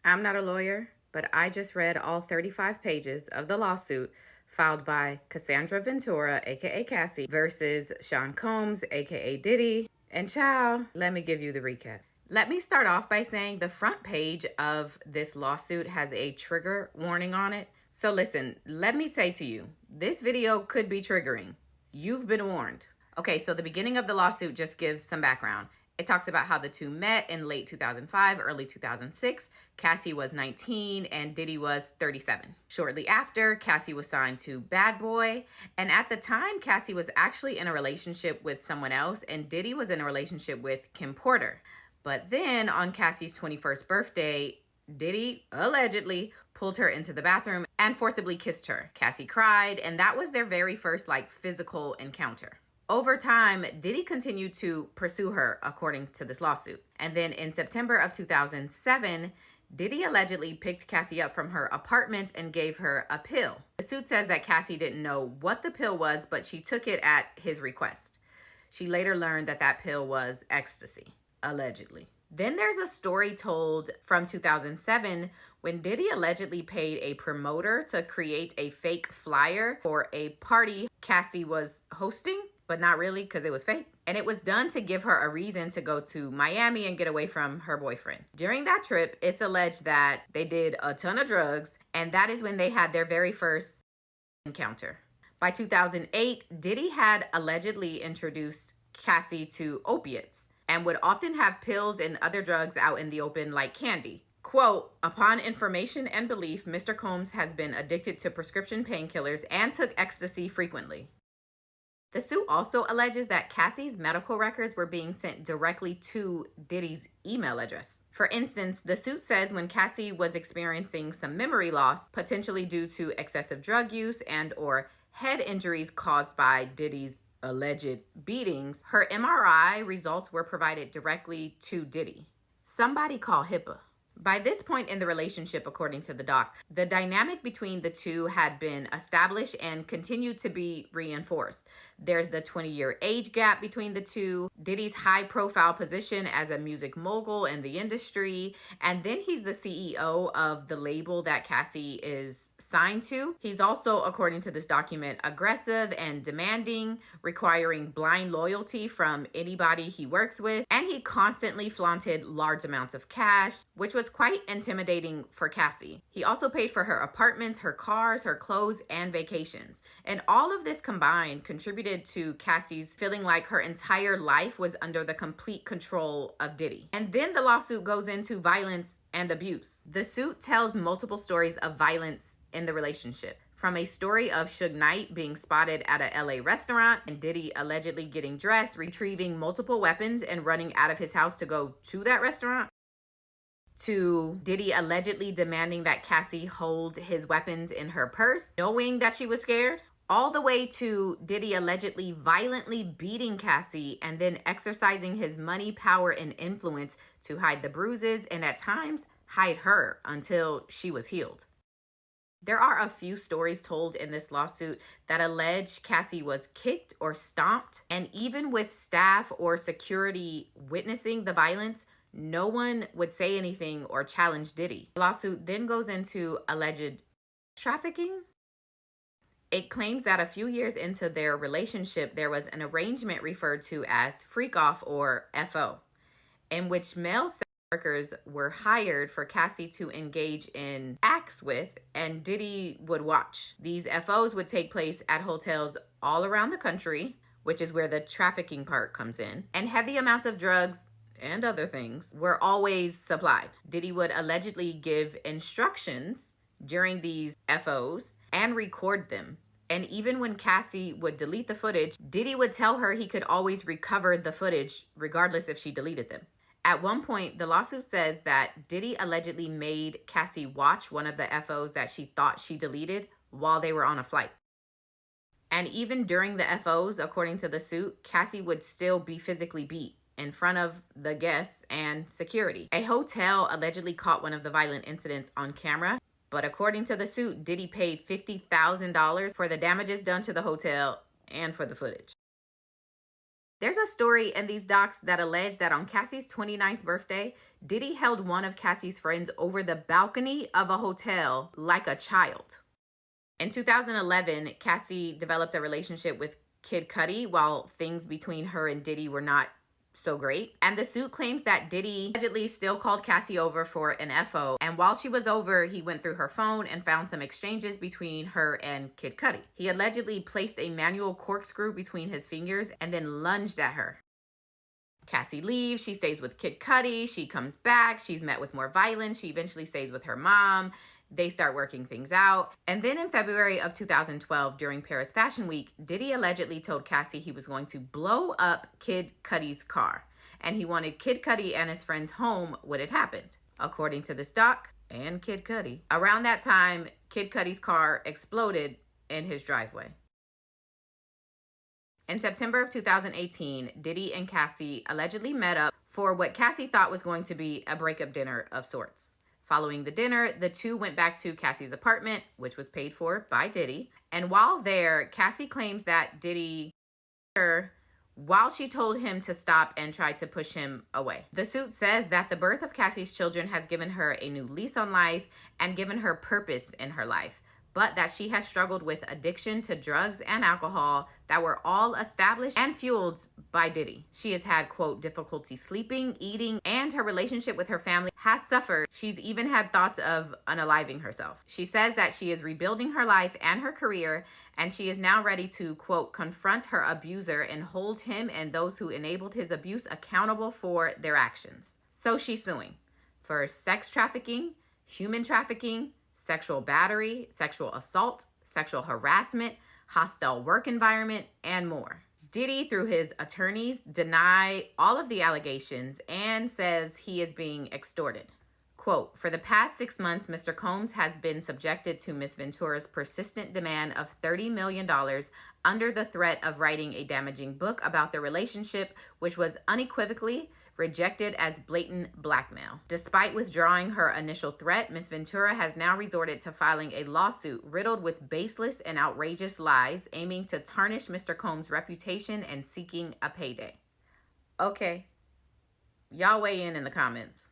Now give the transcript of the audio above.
I'm not a lawyer, but I just read all 35 pages of the lawsuit filed by Cassandra Ventura, aka Cassie, versus Sean Combs, aka Diddy. And ciao, let me give you the recap. Let me start off by saying the front page of this lawsuit has a trigger warning on it. So listen, let me say to you, this video could be triggering. You've been warned. Okay, so the beginning of the lawsuit just gives some background. It talks about how the two met in late 2005, early 2006. Cassie was 19 and Diddy was 37. Shortly after, Cassie was signed to Bad Boy. And at the time, Cassie was actually in a relationship with someone else and Diddy was in a relationship with Kim Porter. But then on Cassie's 21st birthday, Diddy allegedly pulled her into the bathroom and forcibly kissed her. Cassie cried, and that was their very first physical encounter. Over time, Diddy continued to pursue her, according to this lawsuit. And then in September of 2007, Diddy allegedly picked Cassie up from her apartment and gave her a pill. The suit says that Cassie didn't know what the pill was, but she took it at his request. She later learned that that pill was ecstasy, allegedly. Then there's a story told from 2007 when Diddy allegedly paid a promoter to create a fake flyer for a party Cassie was hosting, but not really because it was fake. And it was done to give her a reason to go to Miami and get away from her boyfriend. During that trip, it's alleged that they did a ton of drugs, and that is when they had their very first encounter. By 2008, Diddy had allegedly introduced Cassie to opiates and would often have pills and other drugs out in the open like candy. Quote, upon information and belief, Mr. Combs has been addicted to prescription painkillers and took ecstasy frequently. The suit also alleges that Cassie's medical records were being sent directly to Diddy's email address. For instance, the suit says when Cassie was experiencing some memory loss, potentially due to excessive drug use and/or head injuries caused by Diddy's alleged beatings, her MRI results were provided directly to Diddy. Somebody call HIPAA. By this point in the relationship, according to the doc, the dynamic between the two had been established and continued to be reinforced. There's the 20-year age gap between the two, Diddy's high-profile position as a music mogul in the industry, and then he's the CEO of the label that Cassie is signed to. He's also, according to this document, aggressive and demanding, requiring blind loyalty from anybody he works with, and he constantly flaunted large amounts of cash, which was quite intimidating for Cassie. He also paid for her apartments, her cars, her clothes, and vacations. And all of this combined contributed to Cassie's feeling like her entire life was under the complete control of Diddy. And then the lawsuit goes into violence and abuse. The suit tells multiple stories of violence in the relationship. From a story of Suge Knight being spotted at a LA restaurant and Diddy allegedly getting dressed, retrieving multiple weapons, and running out of his house to go to that restaurant, to Diddy allegedly demanding that Cassie hold his weapons in her purse, knowing that she was scared, all the way to Diddy allegedly violently beating Cassie and then exercising his money, power, and influence to hide the bruises and at times hide her until she was healed. There are a few stories told in this lawsuit that allege Cassie was kicked or stomped, and even with staff or security witnessing the violence, no one would say anything or challenge Diddy. The lawsuit then goes into alleged trafficking. It claims that a few years into their relationship, there was an arrangement referred to as freak off or FO, in which male sex workers were hired for Cassie to engage in acts with, and Diddy would watch. These FOs would take place at hotels all around the country, which is where the trafficking part comes in, and heavy amounts of drugs and other things were always supplied. Diddy would allegedly give instructions during these FOs and record them. And even when Cassie would delete the footage, Diddy would tell her he could always recover the footage regardless if she deleted them. At one point, the lawsuit says that Diddy allegedly made Cassie watch one of the FOs that she thought she deleted while they were on a flight. And even during the FOs, according to the suit, Cassie would still be physically beat in front of the guests and security. A hotel allegedly caught one of the violent incidents on camera, but according to the suit, Diddy paid $50,000 for the damages done to the hotel and for the footage. There's a story in these docs that allege that on Cassie's 29th birthday, Diddy held one of Cassie's friends over the balcony of a hotel like a child. In 2011, Cassie developed a relationship with Kid Cudi while things between her and Diddy were not so great. And the suit claims that Diddy allegedly still called Cassie over for an FO. And while she was over, he went through her phone and found some exchanges between her and Kid Cudi. He allegedly placed a manual corkscrew between his fingers and then lunged at her. Cassie leaves. She stays with Kid Cudi. She comes back. She's met with more violence. She eventually stays with her mom. They start working things out. And then in February of 2012, during Paris Fashion Week, Diddy allegedly told Cassie he was going to blow up Kid Cudi's car. And he wanted Kid Cudi and his friends home when it happened. According to this doc and Kid Cudi, around that time, Kid Cudi's car exploded in his driveway. In September of 2018, Diddy and Cassie allegedly met up for what Cassie thought was going to be a breakup dinner of sorts. Following the dinner, the two went back to Cassie's apartment, which was paid for by Diddy. And while there, Cassie claims that Diddy her while she told him to stop and tried to push him away. The suit says that the birth of Cassie's children has given her a new lease on life and given her purpose in her life, but that she has struggled with addiction to drugs and alcohol that were all established and fueled by Diddy. She has had, quote, difficulty sleeping, eating, and her relationship with her family has suffered. She's even had thoughts of unaliving herself. She says that she is rebuilding her life and her career, and she is now ready to, quote, confront her abuser and hold him and those who enabled his abuse accountable for their actions. So she's suing for sex trafficking, human trafficking, sexual battery, sexual assault, sexual harassment, hostile work environment, and more. Diddy, through his attorneys, denies all of the allegations and says he is being extorted. Quote, for the past 6 months, Mr. Combs has been subjected to Ms. Ventura's persistent demand of $30 million under the threat of writing a damaging book about the relationship, which was unequivocally rejected as blatant blackmail. Despite withdrawing her initial threat, Ms. Ventura has now resorted to filing a lawsuit riddled with baseless and outrageous lies, aiming to tarnish Mr. Combs' reputation and seeking a payday. Okay, y'all weigh in the comments.